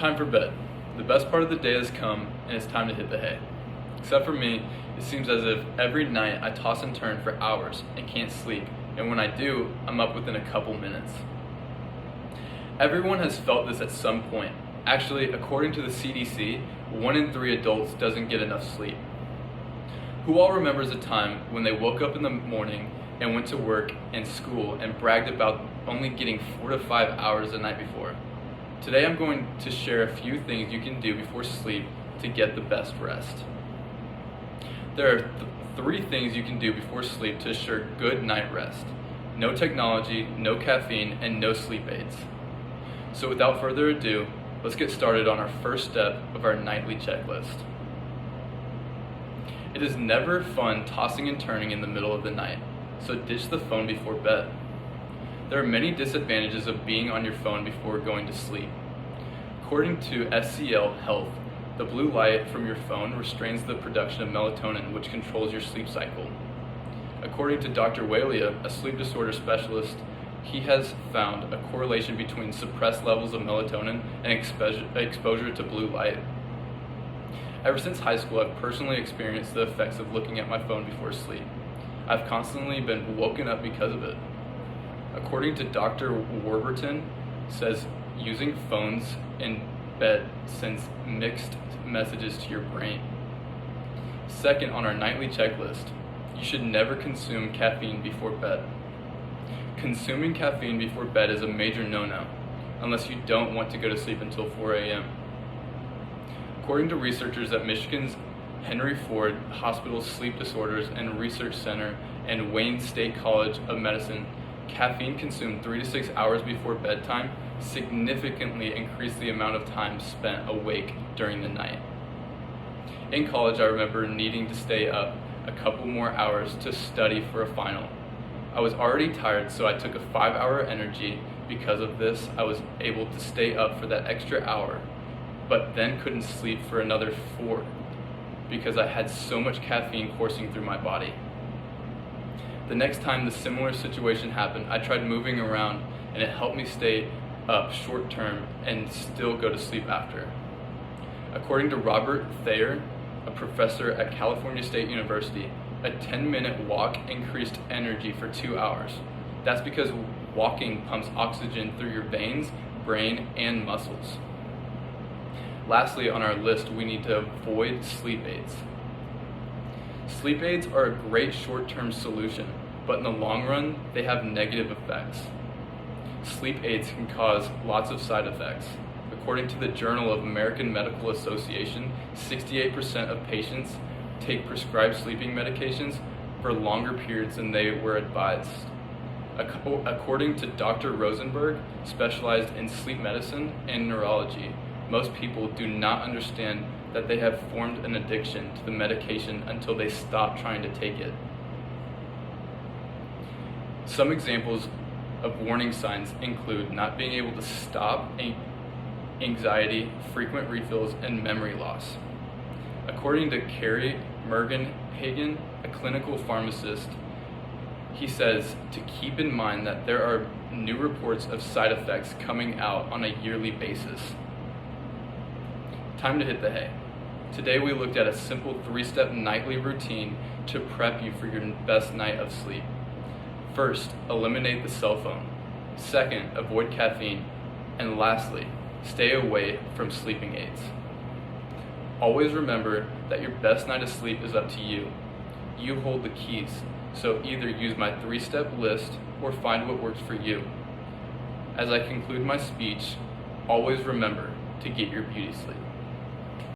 Time for bed. The best part of the day has come, and it's time to hit the hay. Except for me, it seems as if every night I toss and turn for hours and can't sleep, and when I do, I'm up within a couple minutes. Everyone has felt this at some point. Actually, according to the CDC, 1 in 3 adults doesn't get enough sleep. Who all remembers a time when they woke up in the morning and went to work and school and bragged about only getting 4 to 5 hours the night before? Today I'm going to share a few things you can do before sleep to get the best rest. There are 3 things you can do before sleep to assure good night rest. No technology, no caffeine, and no sleep aids. So without further ado, let's get started on our first step of our nightly checklist. It is never fun tossing and turning in the middle of the night, so ditch the phone before bed. There are many disadvantages of being on your phone before going to sleep. According to SCL Health, the blue light from your phone restrains the production of melatonin, which controls your sleep cycle. According to Dr. Walia, a sleep disorder specialist, he has found a correlation between suppressed levels of melatonin and exposure to blue light. Ever since high school, I've personally experienced the effects of looking at my phone before sleep. I've constantly been woken up because of it. According to Dr. Warburton, says using phones in bed sends mixed messages to your brain. Second on our nightly checklist, you should never consume caffeine before bed. Consuming caffeine before bed is a major no-no, unless you don't want to go to sleep until 4 a.m. According to researchers at Michigan's Henry Ford Hospital Sleep Disorders and Research Center and Wayne State College of Medicine, caffeine consumed 3 to 6 hours before bedtime significantly increased the amount of time spent awake during the night. In college, I remember needing to stay up a couple more hours to study for a final. I was already tired, so I took a 5-hour energy. Because of this, I was able to stay up for that extra hour, but then couldn't sleep for another 4 because I had so much caffeine coursing through my body. The next time the similar situation happened, I tried moving around, and it helped me stay up short term and still go to sleep after. According to Robert Thayer, a professor at California State University, a 10-minute walk increased energy for 2 hours. That's because walking pumps oxygen through your veins, brain, and muscles. Lastly on our list, we need to avoid sleep aids. Sleep aids are a great short-term solution, but in the long run, they have negative effects. Sleep aids can cause lots of side effects. According to the Journal of American Medical Association, 68% of patients take prescribed sleeping medications for longer periods than they were advised. According to Dr. Rosenberg, specialized in sleep medicine and neurology, most people do not understand that they have formed an addiction to the medication until they stop trying to take it. Some examples of warning signs include not being able to stop anxiety, frequent refills, and memory loss. According to Kerry Mergenhagen, a clinical pharmacist, he says to keep in mind that there are new reports of side effects coming out on a yearly basis. Time to hit the hay. Today we looked at a simple 3-step nightly routine to prep you for your best night of sleep. First, eliminate the cell phone. Second, avoid caffeine. And lastly, stay away from sleeping aids. Always remember that your best night of sleep is up to you. You hold the keys, so either use my 3-step list or find what works for you. As I conclude my speech, always remember to get your beauty sleep.